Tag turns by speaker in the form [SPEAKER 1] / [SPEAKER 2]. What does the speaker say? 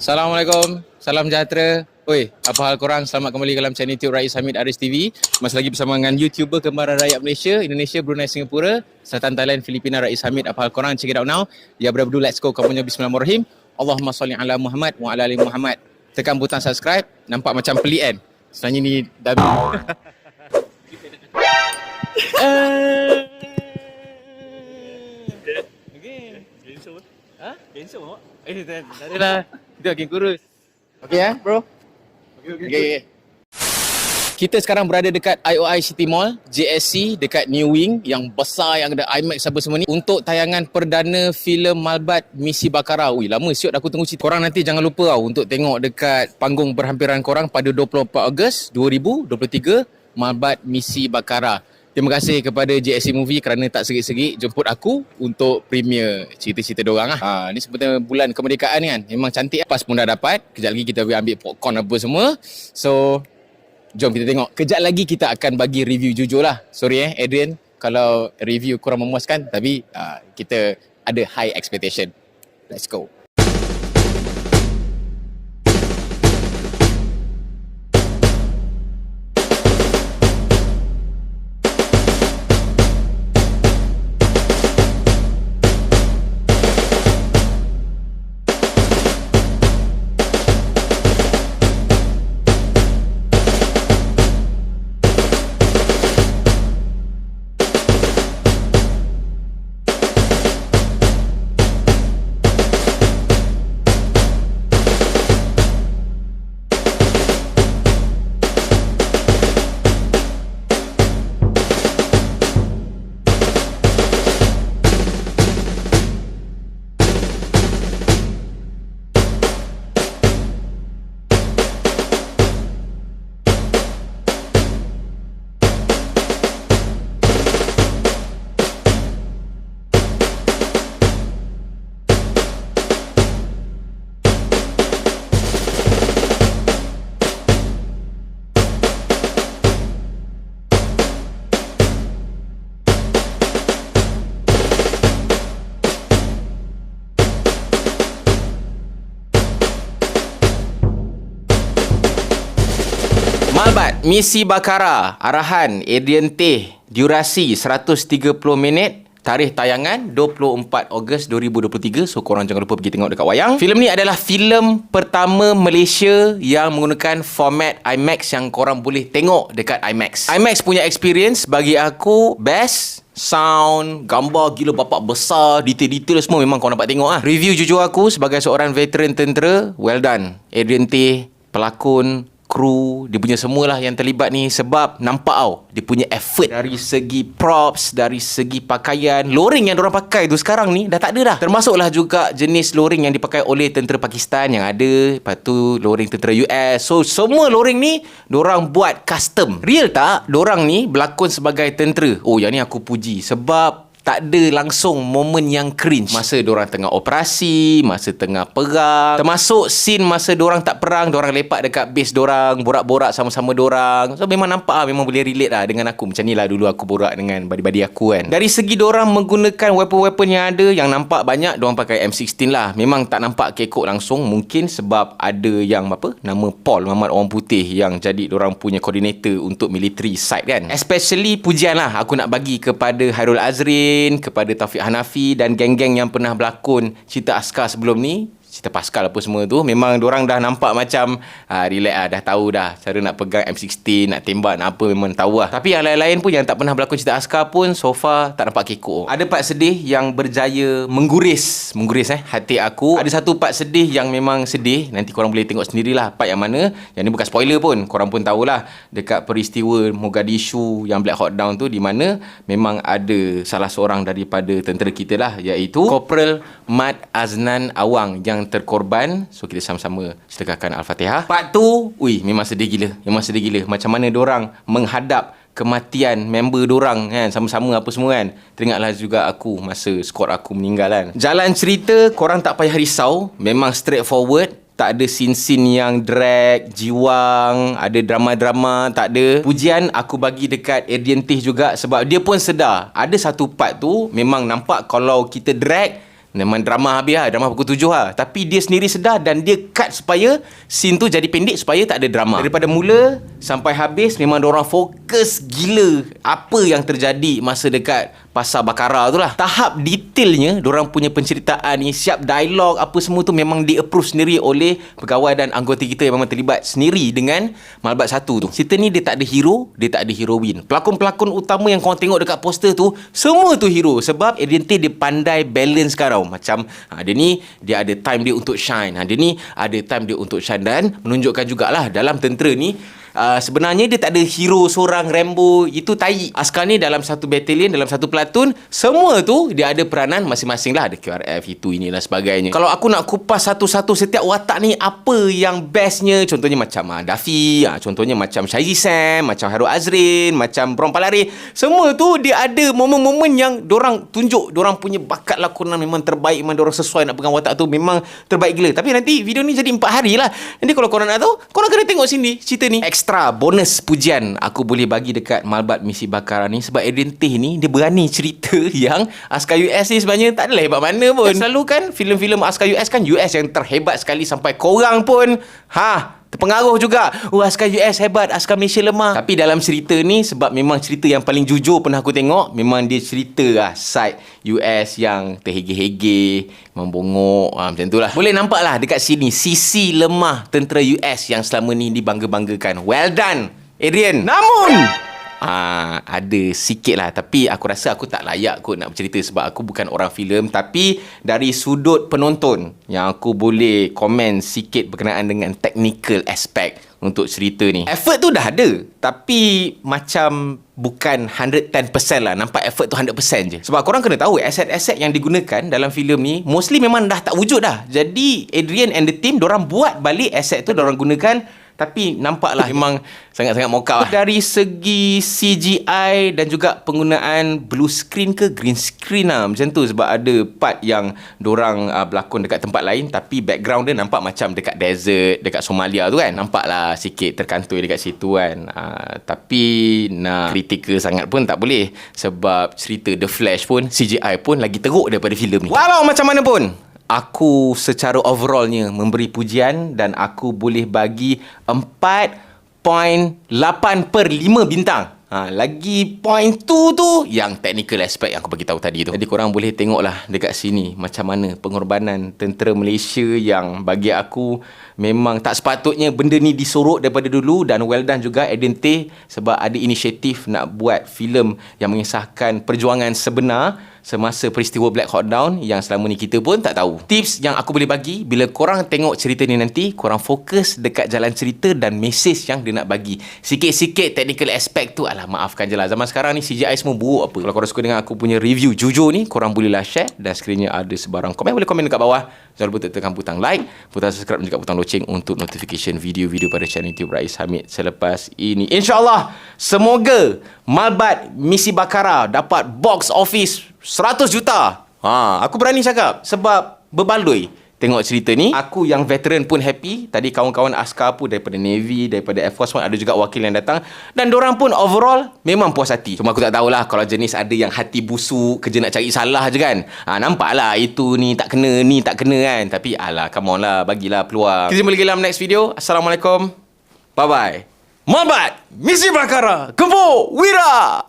[SPEAKER 1] Assalamualaikum, salam sejahtera. Oi, apa hal korang? Selamat kembali dalam channel YouTube Rais Hamid Aris TV. Masih lagi bersama dengan YouTuber kembaran rakyat Malaysia, Indonesia, Brunei, Singapura, Selatan Thailand, Filipina, Rais Hamid. Apa hal korang? Check it out now. Ya, berabdu, let's go. Kamunya bismillahirrahmanirrahim. Allahumma salli ala Muhammad wa ala ali Muhammad. Tekan butang subscribe. Nampak macam pelik kan? Sebenarnya ni Dabi. Okay. Ha?
[SPEAKER 2] Cancel awak.
[SPEAKER 1] Tak adalah. Itu makin kurus. Okay bro? Okay. Kita sekarang berada dekat IOI City Mall, JSC, dekat New Wing yang besar, yang ada IMAX apa semua ni, untuk tayangan perdana filem Malbat Misi Bakara. Ui, lama siot aku tunggu cerita. Korang nanti jangan lupa untuk tengok dekat panggung berhampiran korang pada 24 Ogos 2023, Malbat Misi Bakara. Terima kasih kepada JSC Movie kerana tak serik-serik jemput aku untuk premier cerita-cerita diorang lah. Ni sebenarnya bulan kemerdekaan ni kan. Memang cantik. Pas pun dah dapat. Kejap lagi kita boleh ambil popcorn apa semua. So, jom kita tengok. Kejap lagi kita akan bagi review jujur lah. Sorry Adrian kalau review kurang memuaskan. Tapi kita ada high expectation. Let's go. Malbat Misi Bakara, arahan Adrian Teh, durasi 130 minit, tarikh tayangan 24 Ogos 2023. So korang jangan lupa pergi tengok dekat wayang. Filem ni adalah filem pertama Malaysia yang menggunakan format IMAX yang korang boleh tengok dekat IMAX. IMAX punya experience bagi aku best. Sound, gambar gila bapak besar, detail-detail semua memang korang dapat tengok lah. Review jujur aku sebagai seorang veteran tentera, well done Adrian Teh, pelakon, kru, dia punya semualah yang terlibat ni. Sebab nampak tau dia punya effort dari segi props, dari segi pakaian. Loring yang diorang pakai tu sekarang ni dah tak ada dah. Termasuklah juga jenis loring yang dipakai oleh tentera Pakistan yang ada. Lepas tu loring tentera US. So semua loring ni diorang buat custom. Real tak? Diorang ni berlakon sebagai tentera. Oh yang ni aku puji. Sebab tak ada langsung momen yang cringe masa diorang tengah operasi, masa tengah perang. Termasuk scene masa diorang tak perang, diorang lepak dekat base diorang, borak-borak sama-sama diorang. So memang nampak lah, memang boleh relate lah dengan aku. Macam ni lah dulu aku borak dengan badi-badi aku kan. Dari segi diorang menggunakan weapon-weapon yang ada, yang nampak banyak diorang pakai M16 lah. Memang tak nampak kekok langsung. Mungkin sebab ada yang nama Paul Muhammad Orang Putih yang jadi diorang punya coordinator untuk military side kan. Especially pujian lah aku nak bagi kepada Hairul Azrin, kepada Taufik Hanafi dan geng-geng yang pernah berlakon cerita askar sebelum ni, cerita Pascal apa semua tu. Memang diorang dah nampak macam relax lah, dah tahu dah cara nak pegang M16, nak tembak, nak apa, memang tahu lah. Tapi yang lain-lain pun yang tak pernah berlakon cerita askar pun so far tak nampak kekok. Ada part sedih yang berjaya mengguris hati aku. Ada satu part sedih yang memang sedih, nanti korang boleh tengok sendirilah part yang mana. Yang ni bukan spoiler pun, korang pun tahulah, dekat peristiwa Mogadishu yang Black Hawk Down tu, di mana memang ada salah seorang daripada tentera kita lah, iaitu Corporal Mat Aznan Awang yang terkorban. So kita sama-sama sedekahkan Al-Fatihah. Part tu, memang sedih gila. Memang sedih gila. Macam mana diorang menghadap kematian member dorang kan, sama-sama apa semua kan. Teringatlah juga aku masa skor aku meninggal kan. Jalan cerita korang tak payah risau, memang straightforward. Tak ada scene-scene yang drag, jiwang, ada drama-drama, tak ada. Pujian aku bagi dekat Adrian Teh juga sebab dia pun sedar. Ada satu part tu memang nampak kalau kita drag, Memang drama habis lah, drama pukul 7 lah. Tapi dia sendiri sedar dan dia cut supaya scene tu jadi pendek supaya tak ada drama. Daripada mula sampai habis memang diorang fokus gila apa yang terjadi masa dekat pasar Bakara tu lah. Tahap detailnya diorang punya penceritaan ni, siap dialog apa semua tu memang di-approve sendiri oleh pegawai dan anggota kita yang memang terlibat sendiri dengan Malbat 1 tu. Cerita ni dia tak ada hero, dia tak ada heroine. Pelakon-pelakon utama yang korang tengok dekat poster tu, semua tu hero. Sebab Adrian Tay dia pandai balance sekarang. Macam dia ni, dia ada time dia untuk shine. Dia ni ada time dia untuk shine. Dan menunjukkan jugalah dalam tentera ni, sebenarnya dia tak ada hero seorang Rambo. Itu tai. Askar ni dalam satu battalion, dalam satu platoon, semua tu dia ada peranan masing-masing lah. Ada QRF, itu, ini dan sebagainya. Kalau aku nak kupas satu-satu setiap watak ni, apa yang bestnya, contohnya macam Daffy, contohnya macam Shaizi Sam, macam Hairul Azrin, macam Bron Palare, semua tu dia ada momen-momen yang dorang tunjuk dorang punya bakat lakonan memang terbaik. Memang dorang sesuai nak pegang watak tu, memang terbaik gila. Tapi nanti video ni jadi 4 hari lah. Nanti kalau korang nak tahu, korang kena tengok sini cerita ni. Extra bonus pujian aku boleh bagi dekat Malbat Misi Bakara ni, sebab Adrian Tay ni dia berani cerita yang askar US ni sebenarnya tak adalah hebat mana pun. Selalu kan filem-filem askar US kan, US yang terhebat sekali sampai korang pun terpengaruh juga. Askar US hebat, askar Malaysia lemah. Tapi dalam cerita ni, sebab memang cerita yang paling jujur pernah aku tengok, memang dia cerita lah side US yang terhege-hege, membongok, macam tu lah. Boleh nampak lah dekat sini sisi lemah tentera US yang selama ni dibangga-banggakan. Well done, Adrian. Namun ada sikit lah, tapi aku rasa aku tak layak kot nak bercerita sebab aku bukan orang filem. Tapi dari sudut penonton yang aku boleh komen sikit berkenaan dengan technical aspect untuk cerita ni, effort tu dah ada, tapi macam bukan 110% lah. Nampak effort tu 100% je. Sebab korang kena tahu aset-aset yang digunakan dalam filem ni mostly memang dah tak wujud dah. Jadi Adrian and the team, dorang buat balik aset tu, dorang gunakan. Tapi nampaklah memang sangat-sangat mokap lah. Dari segi CGI dan juga penggunaan blue screen ke green screen lah, macam tu. Sebab ada part yang dorang berlakon dekat tempat lain, tapi background dia nampak macam dekat desert, dekat Somalia tu kan. Nampaklah sikit terkantoi dekat situ kan. Tapi nak kritikal sangat pun tak boleh, sebab cerita The Flash pun, CGI pun lagi teruk daripada filem ni. Walau macam mana pun, aku secara overallnya memberi pujian dan aku boleh bagi 4.8/5 bintang. Lagi point tu yang technical aspect yang aku bagi tahu tadi tu. Jadi korang boleh tengoklah dekat sini macam mana pengorbanan tentera Malaysia yang bagi aku memang tak sepatutnya benda ni disorok daripada dulu. Dan well done juga Adrian Tay sebab ada inisiatif nak buat filem yang mengisahkan perjuangan sebenar semasa peristiwa Black Hawk Down yang selama ni kita pun tak tahu. Tips yang aku boleh bagi bila korang tengok cerita ni nanti, korang fokus dekat jalan cerita dan mesej yang dia nak bagi. Sikit-sikit technical aspect tu, alah maafkan je lah. Zaman sekarang ni CGI semua buruk apa. Kalau korang suka dengan aku punya review jujur ni, korang bolehlah share, dan sekiranya ada sebarang komen, boleh komen dekat bawah. Jangan lupa tekan butang like, butang subscribe dan juga butang loceng untuk notification video-video pada channel YouTube Rais Hamid selepas ini. InsyaAllah, semoga Malbat Misi Bakara dapat box office 100 juta. Aku berani cakap sebab berbaloi tengok cerita ni. Aku yang veteran pun happy. Tadi kawan-kawan askar pun daripada Navy, daripada Air Force pun ada juga wakil yang datang, dan dorang pun overall memang puas hati. Cuma aku tak tahulah kalau jenis ada yang hati busuk, kerja nak cari salah je kan. Nampaklah itu ni tak kena, ni tak kena kan. Tapi alah, come on lah, bagilah peluang. Kita jumpa lagi dalam next video. Assalamualaikum. Bye bye. Malbat Misi Bakara, Kempo Wira.